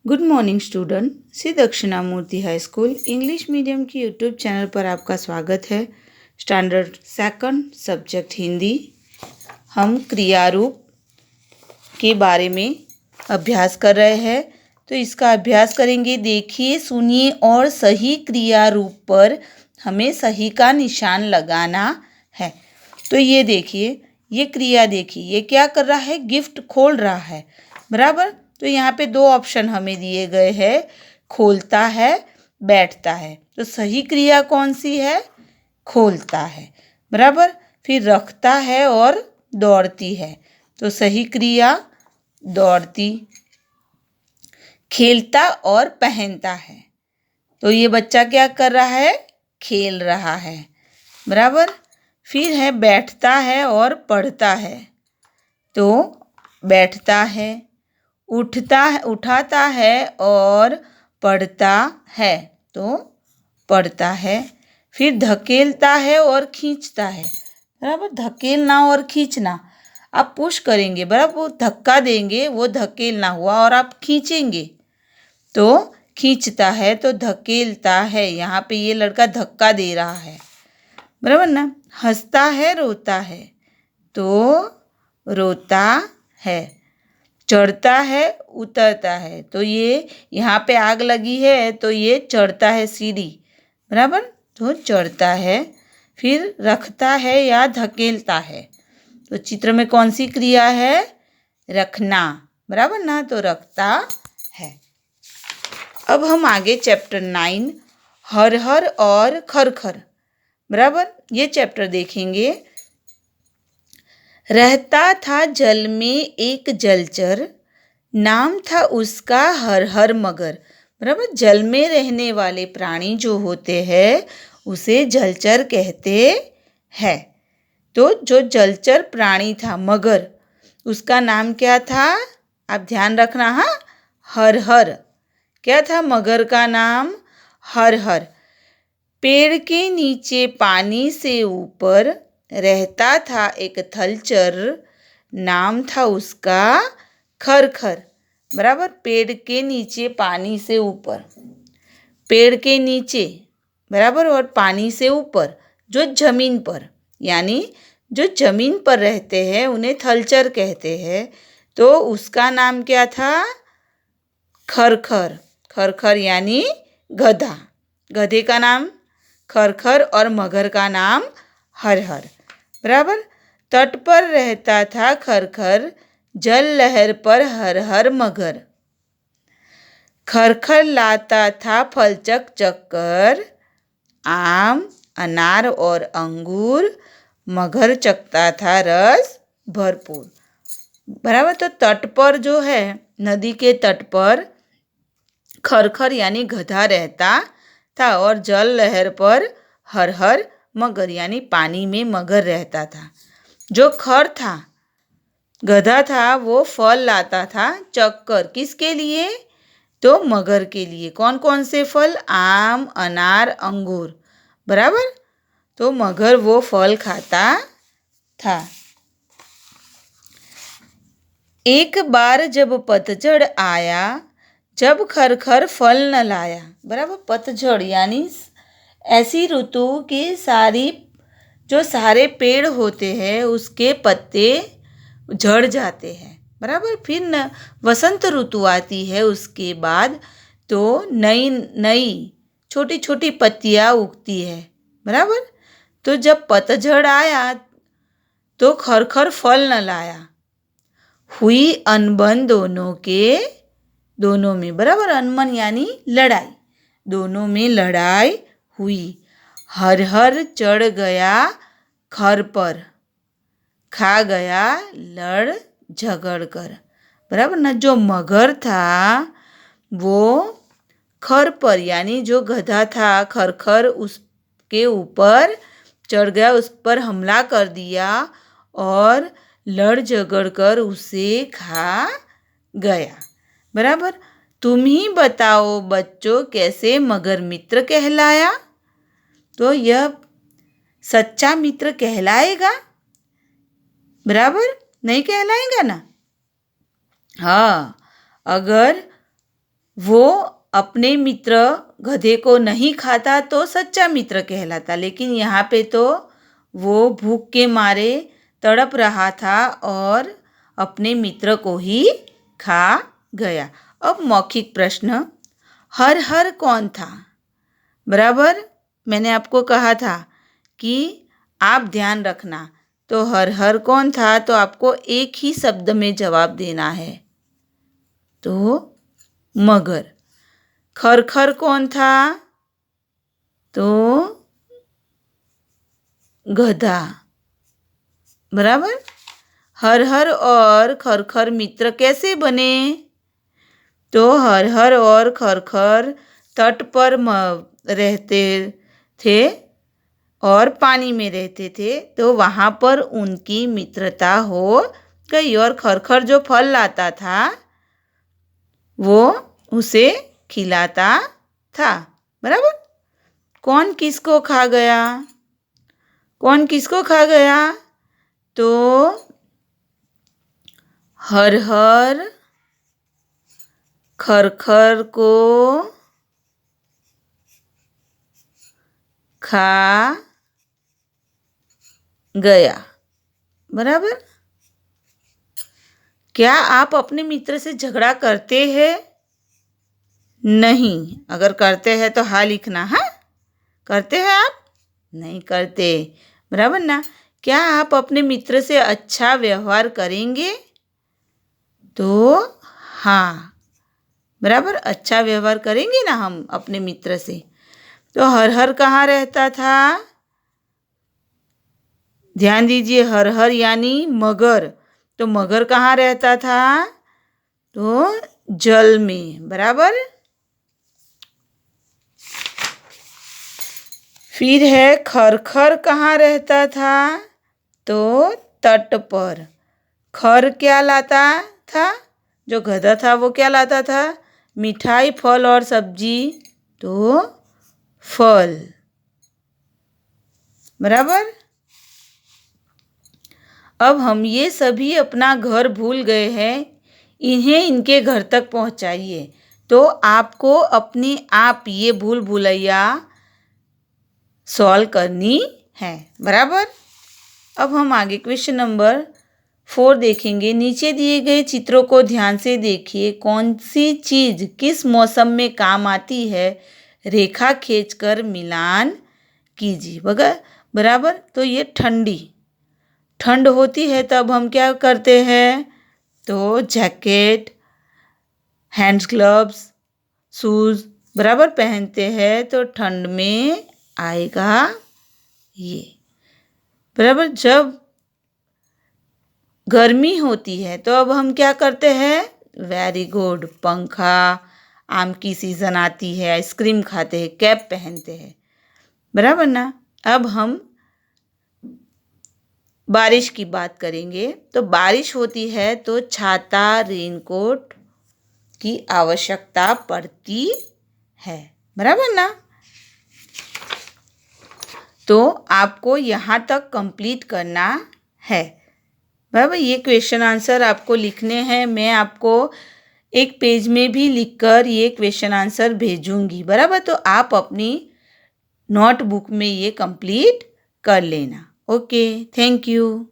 Good morning student. Shri Dakshinamurthy high school English medium की YouTube channel पर आपका स्वागत है। Standard second subject Hindi. हम क्रिया रूप के बारे में अभ्यास कर रहे हैं, तो इसका अभ्यास करेंगे। देखिए, सुनिए और सही क्रिया रूप पर हमें सही का निशान लगाना है। तो ये देखिए, ये क्रिया देखिए, ये क्या कर रहा है? गिफ्ट खोल रहा है, बराबर। तो यहाँ पे दो ऑप्शन हमें दिए गए हैं, खोलता है, बैठता है। तो सही क्रिया कौन सी है? खोलता है, बराबर। फिर रखता है और दौड़ती है, तो सही क्रिया दौड़ती। खेलता और पहनता है, तो ये बच्चा क्या कर रहा है? खेल रहा है, बराबर। फिर है बैठता है और पढ़ता है, तो बैठता है। उठता है, उठाता है और पढ़ता है, तो पढ़ता है। फिर धकेलता है और खींचता है, बराबर। धकेलना और खींचना, आप पुश करेंगे, बराबर, वो धक्का देंगे, वो धकेलना हुआ, और आप खींचेंगे तो खींचता है। तो धकेलता है, यहाँ पे ये लड़का धक्का दे रहा है, बराबर ना। हंसता है, रोता है, तो रोता है। चढ़ता है, उतरता है, तो ये यहाँ पे आग लगी है, तो ये चढ़ता है सीढ़ी, बराबर, तो चढ़ता है। फिर रखता है या धकेलता है, तो चित्र में कौन सी क्रिया है? रखना, बराबर ना, तो रखता है। अब हम आगे चैप्टर 9 हर हर और खर खर, बराबर, ये चैप्टर देखेंगे। रहता था जल में एक जलचर, नाम था उसका हर हर मगर, बराबर। जल में रहने वाले प्राणी जो होते हैं उसे जलचर कहते हैं। तो जो जलचर प्राणी था मगर, उसका नाम क्या था? आप ध्यान रखना, हाँ, हर हर। क्या था मगर का नाम? हर हर। पेड़ के नीचे पानी से ऊपर रहता था एक थलचर, नाम था उसका खर खर, बराबर। पेड़ के नीचे पानी से ऊपर, पेड़ के नीचे, बराबर, और पानी से ऊपर, जो जमीन पर, यानी जो जमीन पर रहते हैं उन्हें थलचर कहते हैं। तो उसका नाम क्या था? खरखर। खरखर यानी गधा। गधे का नाम खरखर और मगर का नाम हर हर, बराबर। तट पर रहता था खरखर, जल लहर पर हर हर मगर। खरखर लाता था फल चक चक्कर, आम, अनार और अंगूर, मगर चखता था रस भरपूर, बराबर। तो तट पर जो है, नदी के तट पर खरखर यानी गधा रहता था, और जल लहर पर हर हर मगर यानी पानी में मगर रहता था। जो खर था, गधा था, वो फल लाता था चक्कर, किसके लिए? तो मगर के लिए। कौन कौन से फल? आम, अनार, अंगूर, बराबर। तो मगर वो फल खाता था। एक बार जब पतझड़ आया, जब खरखर फल न लाया, बराबर। पतझड़ यानी ऐसी ऋतु की जो सारे पेड़ होते हैं उसके पत्ते झड़ जाते हैं, बराबर। फिर न वसंत ऋतु आती है, उसके बाद तो नई नई छोटी छोटी पत्तियाँ उगती है, बराबर। तो जब पतझड़ आया तो खरखर फल न लाया, हुई अनबन दोनों में, बराबर। अनबन यानी लड़ाई, दोनों में लड़ाई हुई। हर हर चढ़ गया खर पर, खा गया लड़ झगड़ कर, बराबर ना। जो मगर था वो खर पर, यानी जो गधा था खरखर, उसके ऊपर चढ़ गया, उस पर हमला कर दिया और लड़ झगड़ कर उसे खा गया, बराबर। तुम ही बताओ बच्चों, कैसे मगर मित्र कहलाया? तो यह सच्चा मित्र कहलाएगा? बराबर नहीं कहलाएगा ना। हाँ, अगर वो अपने मित्र गधे को नहीं खाता तो सच्चा मित्र कहलाता, लेकिन यहाँ पे तो वो भूख के मारे तड़प रहा था और अपने मित्र को ही खा गया। अब मौखिक प्रश्न, हर हर कौन था? बराबर, मैंने आपको कहा था कि आप ध्यान रखना। तो हर हर कौन था, तो आपको एक ही शब्द में जवाब देना है। तो मगर। खर खर कौन था? तो गधा। बराबर। हर हर और खर खर मित्र कैसे बने? तो हर हर और खर खर तट पर रहते थे और पानी में रहते थे, तो वहाँ पर उनकी मित्रता हो गई और खरखर जो फल लाता था वो उसे खिलाता था। बराबर। कौन किसको खा गया? कौन किसको खा गया? तो हर हर खरखर को खा गया। बराबर। क्या आप अपने मित्र से झगड़ा करते हैं? नहीं। अगर करते हैं तो हाँ लिखना। हाँ, करते हैं आप? नहीं करते। बराबर ना। क्या आप अपने मित्र से अच्छा व्यवहार करेंगे? तो हाँ। बराबर, अच्छा व्यवहार करेंगे ना हम अपने मित्र से। तो हर हर कहाँ रहता था? ध्यान दीजिए, हर हर यानी मगर। तो मगर कहाँ रहता था? तो जल में। बराबर। फिर है खरखर कहाँ रहता था? तो तट पर। खर क्या लाता था? जो गधा था वो क्या लाता था? मिठाई, फल और सब्जी। तो फल। बराबर। अब हम ये सभी अपना घर भूल गए हैं, इन्हें इनके घर तक पहुंचाइए। तो आपको अपने आप ये भूल भुलैया सॉल्व करनी है। बराबर। अब हम आगे क्वेश्चन नंबर 4 देखेंगे। नीचे दिए गए चित्रों को ध्यान से देखिए। कौन सी चीज़ किस मौसम में काम आती है? रेखा खींचकर मिलान कीजिए। बराबर। तो ये ठंड होती है तब हम क्या करते हैं? तो जैकेट, हैंड्स ग्लव्स, शूज़ बराबर पहनते हैं, तो ठंड में आएगा ये। बराबर। जब गर्मी होती है तो अब हम क्या करते हैं? वेरी गुड, पंखा। आम की सीज़न आती है, आइसक्रीम खाते हैं, कैप पहनते हैं। बराबर ना। अब हम बारिश की बात करेंगे। तो बारिश होती है तो छाता, रेनकोट की आवश्यकता पड़ती है। बराबर ना। तो आपको यहाँ तक कंप्लीट करना है। बराबर। ये क्वेश्चन आंसर आपको लिखने हैं। मैं आपको एक पेज में भी लिखकर ये क्वेश्चन आंसर भेजूंगी। बराबर। तो आप अपनी नोटबुक में ये कंप्लीट कर लेना। Okay, thank you.